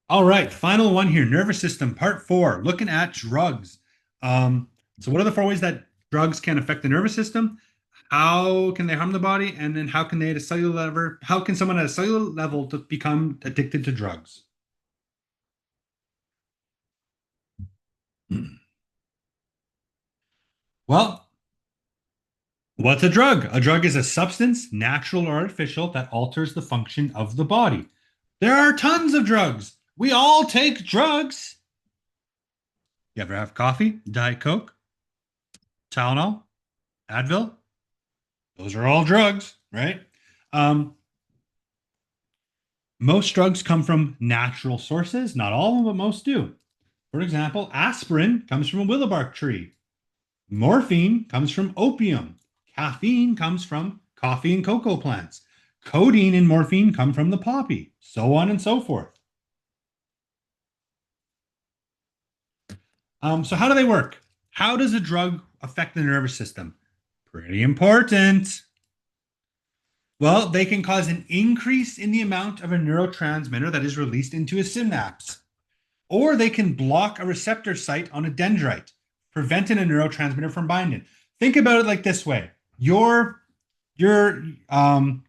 All right, final one here. Nervous system, part four, looking at drugs. So what are the four ways that drugs can affect the nervous system? How can they harm the body? And then how can they at a cellular level, how can someone at a cellular level to become addicted to drugs? Well, what's a drug? A drug is a substance, natural or artificial, that alters the function of the body. There are tons of drugs. We all take drugs. You ever have coffee, Diet Coke, Tylenol, Advil? Those are all drugs, right? Um, most drugs come from natural sources. Not all of them, but most do. For example, aspirin comes from a willowbark tree. Morphine comes from opium. Caffeine comes from coffee and cocoa plants. Codeine and morphine come from the poppy, so on and so forth. So, how do they work? How does a drug affect the nervous system? Pretty important. Well, they can cause an increase in the amount of a neurotransmitter that is released into a synapse, or they can block a receptor site on a dendrite, preventing a neurotransmitter from binding. Think about it like this way: your um,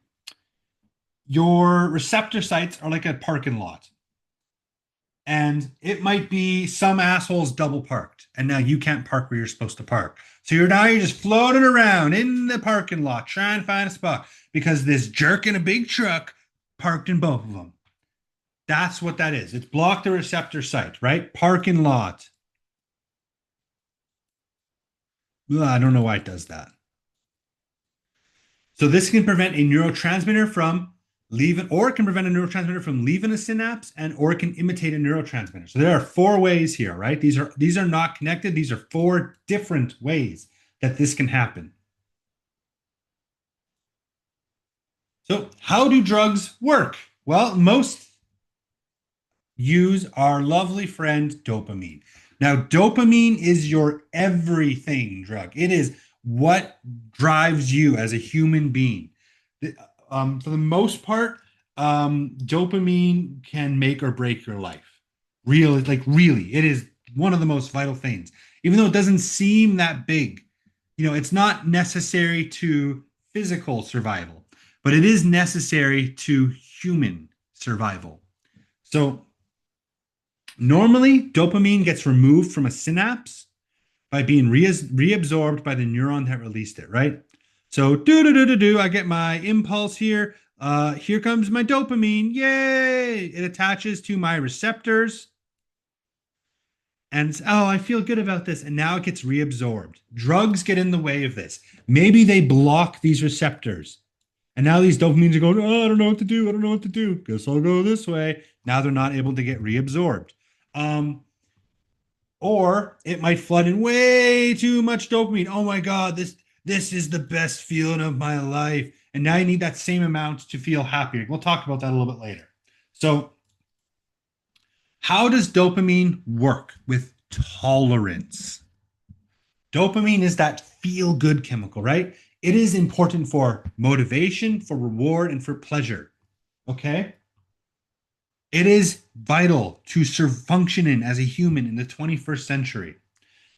your receptor sites are like a parking lot, and it might be some assholes double parked, and now you can't park where you're supposed to park. So you're just floating around in the parking lot trying to find a spot because this jerk in a big truck parked in both of them. That's what that is. It's blocked the receptor site, right? Parking lot. Ugh, I don't know why it does that. So this can prevent a neurotransmitter from leaving, or it can prevent a neurotransmitter from leaving a synapse, and or it can imitate a neurotransmitter. So there are four ways here, right? These are not connected. These are four different ways that this can happen. So how do drugs work? Well, most use our lovely friend dopamine. Now, dopamine is your everything drug. It is what drives you as a human being. For the most part, dopamine can make or break your life. Really, it is one of the most vital things. Even though it doesn't seem that big, it's not necessary to physical survival, but it is necessary to human survival. So normally, dopamine gets removed from a synapse by being reabsorbed by the neuron that released it, right? So do do do do do. I get my impulse here. Here comes my dopamine. Yay! It attaches to my receptors, and oh, I feel good about this. And now it gets reabsorbed. Drugs get in the way of this. Maybe they block these receptors, and now these dopamines are going. Oh, I don't know what to do. I don't know what to do. Guess I'll go this way. Now they're not able to get reabsorbed. Um, or it might flood in way too much dopamine. Oh my God, this is the best feeling of my life. And now you need that same amount to feel happier. We'll talk about that a little bit later. So, how does dopamine work with tolerance? Dopamine is that feel good chemical, right? It is important for motivation, for reward, and for pleasure. Okay. It is vital to functioning as a human in the 21st century.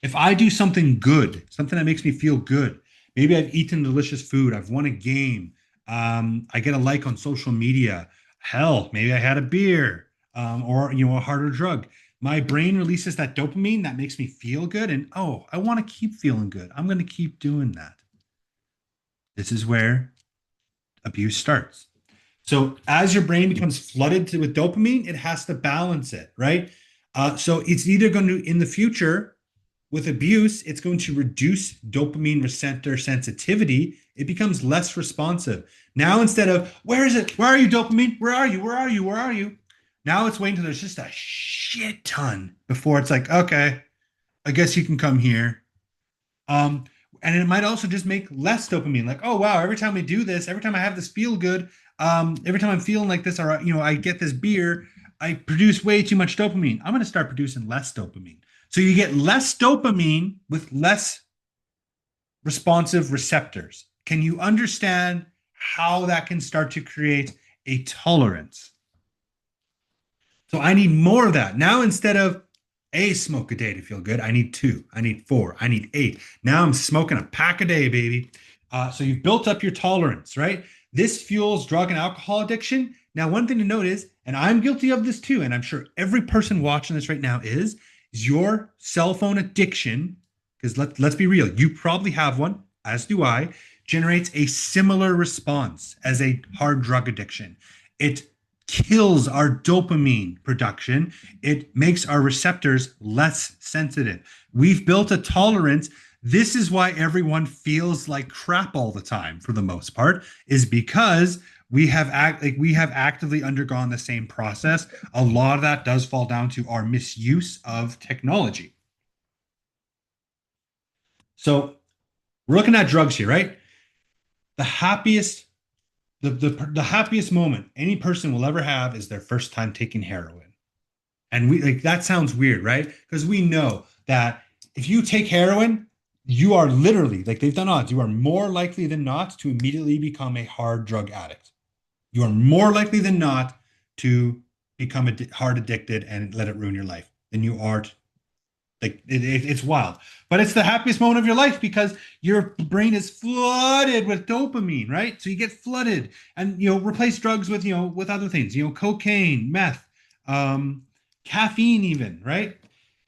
If I do something good, something that makes me feel good, maybe I've eaten delicious food, I've won a game, I get a like on social media. Hell, maybe I had a beer, or a harder drug. My brain releases that dopamine that makes me feel good, and oh, I want to keep feeling good. I'm going to keep doing that. This is where abuse starts. So as your brain becomes flooded with dopamine, it has to balance it, right? So it's either going to, in the future, with abuse, it's going to reduce dopamine receptor sensitivity. It becomes less responsive. Now, instead of, where is it? Where are you, dopamine? Where are you? Where are you? Where are you? Now it's waiting until there's just a shit ton before it's like, okay, I guess you can come here. Um, and it might also just make less dopamine. Like, oh wow, every time we do this, every time I have this feel good, every time I'm feeling like this, or I get this beer, I produce way too much dopamine. I'm going to start producing less dopamine. So you get less dopamine with less responsive receptors. Can you understand how that can start to create a tolerance? So I need more of that. Now, instead of a smoke a day to feel good, I need two, I need four, I need eight. Now I'm smoking a pack a day, baby. So you've built up your tolerance, right? This fuels drug and alcohol addiction. Now, one thing to note is, and I'm guilty of this too, and I'm sure every person watching this right now is your cell phone addiction, because let's be real, you probably have one, as do I, generates a similar response as a hard drug addiction. It kills our dopamine production. It makes our receptors less sensitive. We've built a tolerance. This is why everyone feels like crap all the time, for the most part, is because we have actively undergone the same process. A lot of that does fall down to our misuse of technology. So we're looking at drugs here, right? The happiest the happiest moment any person will ever have is their first time taking heroin. And we like that sounds weird, right? Because we know that if you take heroin, you are literally, like they've done odds, you are more likely than not to immediately become a hard drug addict. You are more likely than not to become hard addicted and let it ruin your life than you are it's wild, but it's the happiest moment of your life because your brain is flooded with dopamine, right? So you get flooded, and replace drugs with with other things, cocaine, meth, um, caffeine, even, right?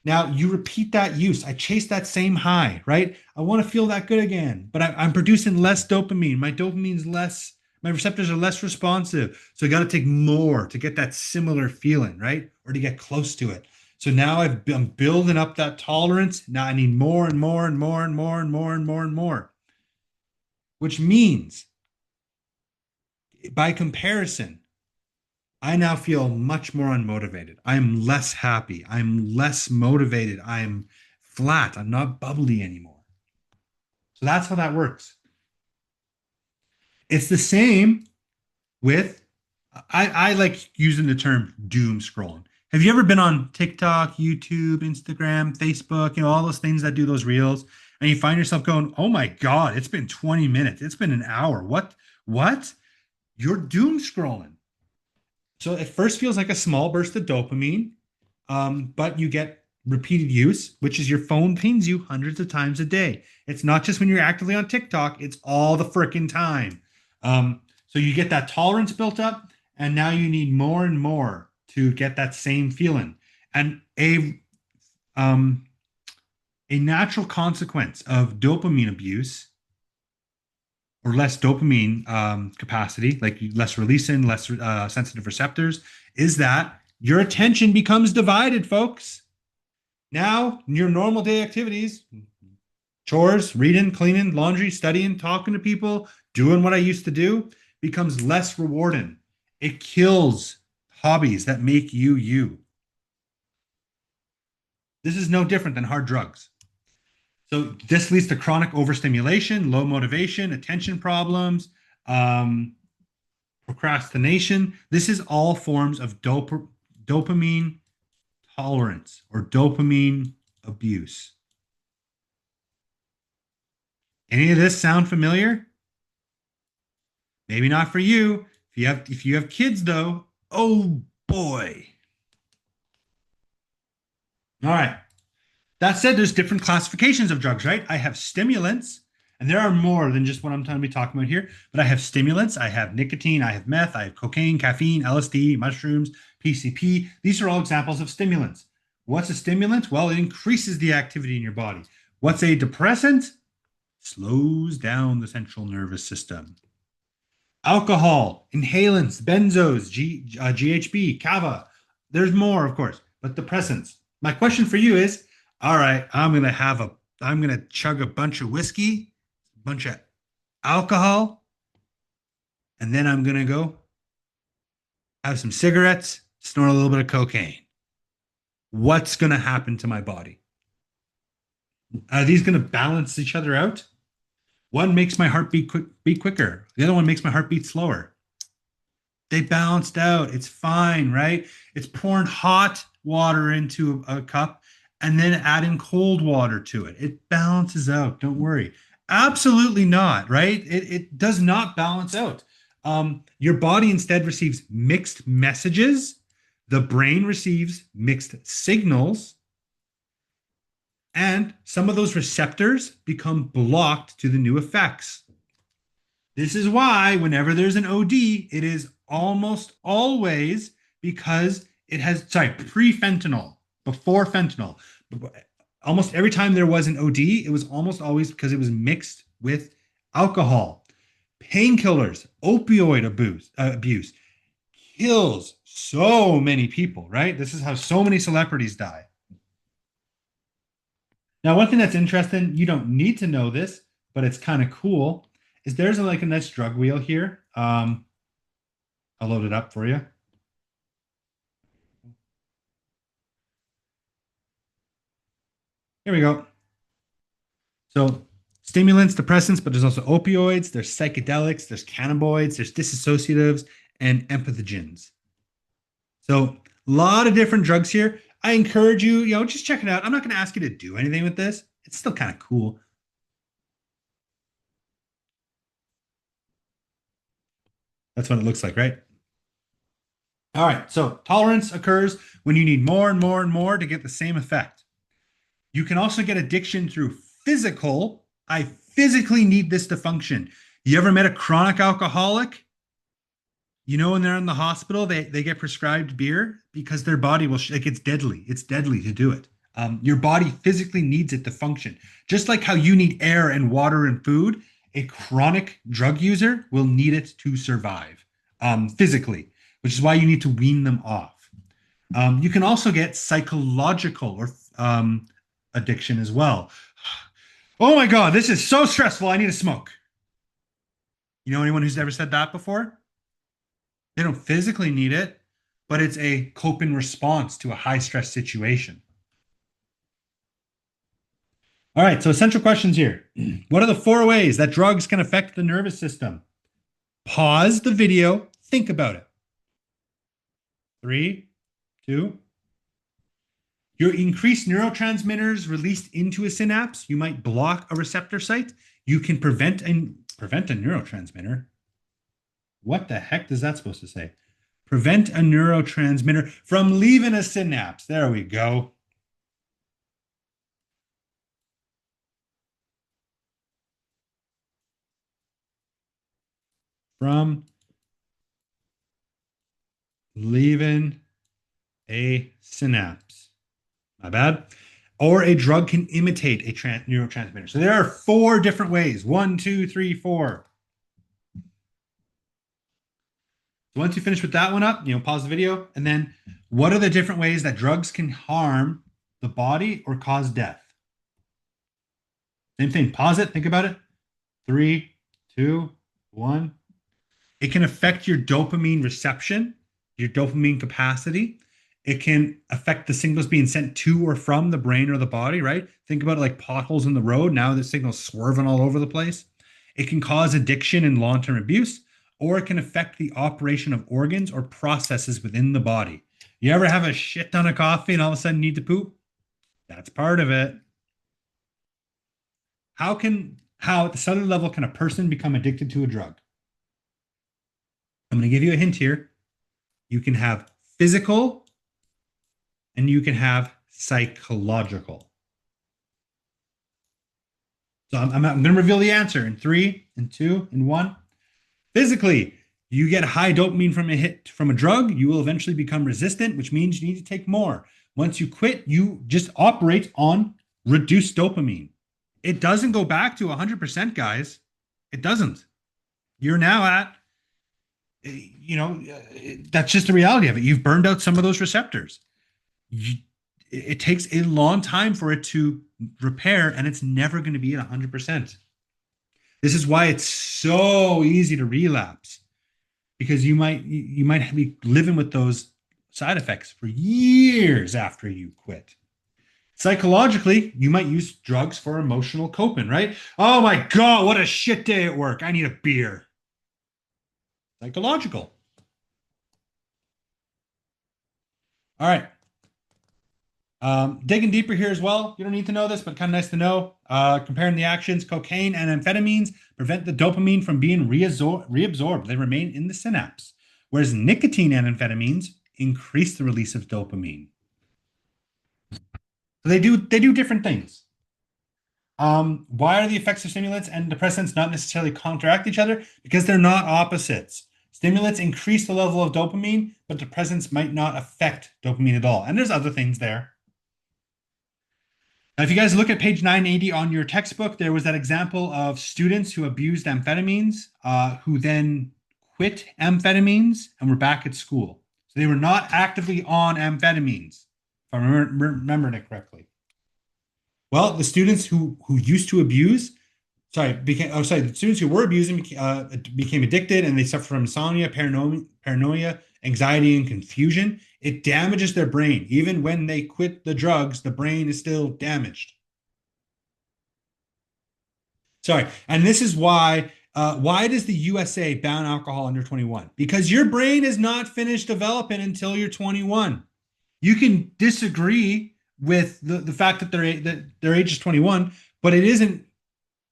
Now you repeat that use. I chase that same high, right? I want to feel that good again, but I'm producing less dopamine. My dopamine's less. My receptors are less responsive, so I got to take more to get that similar feeling, right? Or to get close to it. So now I'm building up that tolerance. Now I need more and more and more and more and more and more and more, which means by comparison, I now feel much more unmotivated. I'm less happy. I'm less motivated. I'm flat. I'm not bubbly anymore. So that's how that works. It's the same with, I like using the term doom scrolling. Have you ever been on TikTok, YouTube, Instagram, Facebook, all those things that do those reels, and you find yourself going, "Oh my God, it's been 20 minutes. It's been an hour. What? What?" You're doom scrolling. So it first feels like a small burst of dopamine, but you get repeated use, which is your phone pings you hundreds of times a day. It's not just when you're actively on TikTok, it's all the freaking time. So you get that tolerance built up, and now you need more and more to get that same feeling. And a natural consequence of dopamine abuse or less dopamine capacity, like less releasing, less sensitive receptors, is that your attention becomes divided, folks. Now, your normal day activities, chores, reading, cleaning, laundry, studying, talking to people, doing what I used to do, becomes less rewarding. It kills hobbies that make you you. This is no different than hard drugs. So this leads to chronic overstimulation, low motivation, attention problems, procrastination. This is all forms of dopamine tolerance or dopamine abuse. Any of this sound familiar? Maybe not for you. If you have kids though, oh boy. All right. That said, there's different classifications of drugs, right? I have stimulants, and there are more than just what I'm going to be talking about here, but I have stimulants, I have nicotine, I have meth, I have cocaine, caffeine, LSD, mushrooms, PCP. These are all examples of stimulants. What's a stimulant? Well, it increases the activity in your body. What's a depressant? Slows down the central nervous system. Alcohol, inhalants, benzos, GHB, kava. There's more, of course, but depressants. My question for you is, all right, I'm gonna chug a bunch of whiskey, a bunch of alcohol, and then I'm gonna go have some cigarettes, snort a little bit of cocaine. What's gonna happen to my body? Are these gonna balance each other out? One makes my heart beat quicker. The other one makes my heart beat slower. They balanced out. It's fine, right? It's pouring hot water into a cup and then adding cold water to it. It balances out. Don't worry. Absolutely not, right? It does not balance out. Your body instead receives mixed messages the brain receives mixed signals, and some of those receptors become blocked to the new effects. This is why whenever there's an OD, it is almost always because it has, pre-fentanyl, before fentanyl. Almost every time there was an OD, it was almost always because it was mixed with alcohol. Painkillers, opioid abuse kills so many people, right? This is how so many celebrities die. Now, one thing that's interesting, you don't need to know this, but it's kind of cool, is there's like a nice drug wheel here. I'll load it up for you. Here we go. So stimulants, depressants, but there's also opioids, there's psychedelics, there's cannabinoids, there's dissociatives, and empathogens. So a lot of different drugs here. I encourage you, just check it out. I'm not going to ask you to do anything with this. It's still kind of cool. That's what it looks like, right? All right, so tolerance occurs when you need more and more and more to get the same effect. You can also get addiction through physical. I physically need this to function. You ever met a chronic alcoholic? When they're in the hospital, they get prescribed beer because their body will, it's deadly. It's deadly to do it. Your body physically needs it to function. Just like how you need air and water and food, a chronic drug user will need it to survive physically, which is why you need to wean them off. You can also get psychological or addiction as well. Oh my God, this is so stressful. I need to smoke. You know anyone who's ever said that before? They don't physically need it, but it's a coping response to a high stress situation. All right, so essential questions here. What are the 4 ways that drugs can affect the nervous system? Pause the video, think about it. 3, 2. Your increased neurotransmitters released into a synapse, you might block a receptor site. You can prevent a neurotransmitter. What the heck is that supposed to say? Prevent a neurotransmitter from leaving a synapse. There we go. From leaving a synapse. My bad. Or a drug can imitate a neurotransmitter. So there are 4 different ways. 1, 2, 3, 4. So once you finish with that one up, pause the video. And then what are the different ways that drugs can harm the body or cause death? Same thing. Pause it. Think about it. 3, 2, 1. It can affect your dopamine reception, your dopamine capacity. It can affect the signals being sent to or from the brain or the body, right? Think about it like potholes in the road. Now the signal's swerving all over the place. It can cause addiction and long-term abuse, or it can affect the operation of organs or processes within the body. You ever have a shit ton of coffee and all of a sudden need to poop? That's part of it. How at the cellular level can a person become addicted to a drug? I'm going to give you a hint here. You can have physical and you can have psychological. So I'm going to reveal the answer in 3, and 2, and 1. Physically, you get high dopamine from a hit from a drug, you will eventually become resistant, which means you need to take more. Once you quit, you just operate on reduced dopamine. It doesn't go back to 100%, guys. It doesn't. You're now at, that's just the reality of it. You've burned out some of those receptors. It takes a long time for it to repair, and it's never going to be at 100%. This is why it's so easy to relapse, because you might be living with those side effects for years after you quit. Psychologically, you might use drugs for emotional coping, right? Oh my God, what a shit day at work. I need a beer. Psychological. All right. Digging deeper here as well. You don't need to know this, but kind of nice to know. Comparing the actions, cocaine and amphetamines prevent the dopamine from being reabsorbed. They remain in the synapse. Whereas nicotine and amphetamines increase the release of dopamine. So they do different things. Why are the effects of stimulants and depressants not necessarily counteract each other? Because they're not opposites. Stimulants increase the level of dopamine, but depressants might not affect dopamine at all. And there's other things there. Now, if you guys look at page 980 on your textbook, there was that example of students who abused amphetamines, who then quit amphetamines and were back at school. So they were not actively on amphetamines, if I remember it correctly. Well, the students who used to abuse, the students who were abusing became addicted, and they suffer from insomnia, paranoia, anxiety, and confusion. It damages their brain. Even when they quit the drugs, the brain is still damaged. And this is why does the USA ban alcohol under 21? Because your brain is not finished developing until you're 21. You can disagree with the fact that their age is 21, but it isn't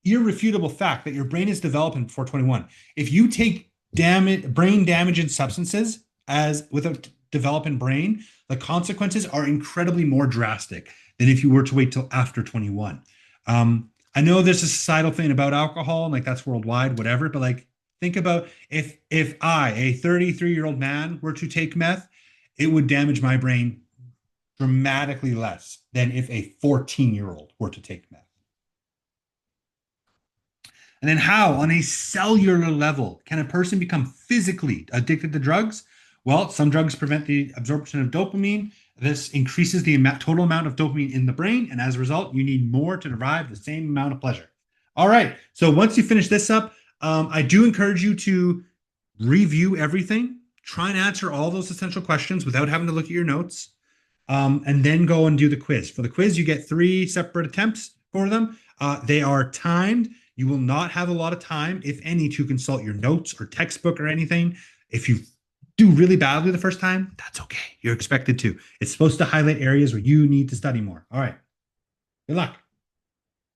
irrefutable fact that your brain is developing before 21. If you take brain damaging substances as with a developing brain, the consequences are incredibly more drastic than if you were to wait till after 21. I know there's a societal thing about alcohol, and like that's worldwide, whatever, but like think about if I, a 33-year-old man, were to take meth, it would damage my brain dramatically less than if a 14-year-old were to take meth. And then how, on a cellular level, can a person become physically addicted to drugs? Well, some drugs prevent the absorption of dopamine. This increases the total amount of dopamine in the brain, and as a result, you need more to derive the same amount of pleasure. All right, so once you finish this up, I do encourage you to review everything, try and answer all those essential questions without having to look at your notes, and then go and do the quiz. For the quiz, you get 3 separate attempts for them. They are timed. You will not have a lot of time, if any, to consult your notes or textbook or anything. If you do really badly the first time, that's okay. You're expected to. It's supposed to highlight areas where you need to study more. All right. Good luck.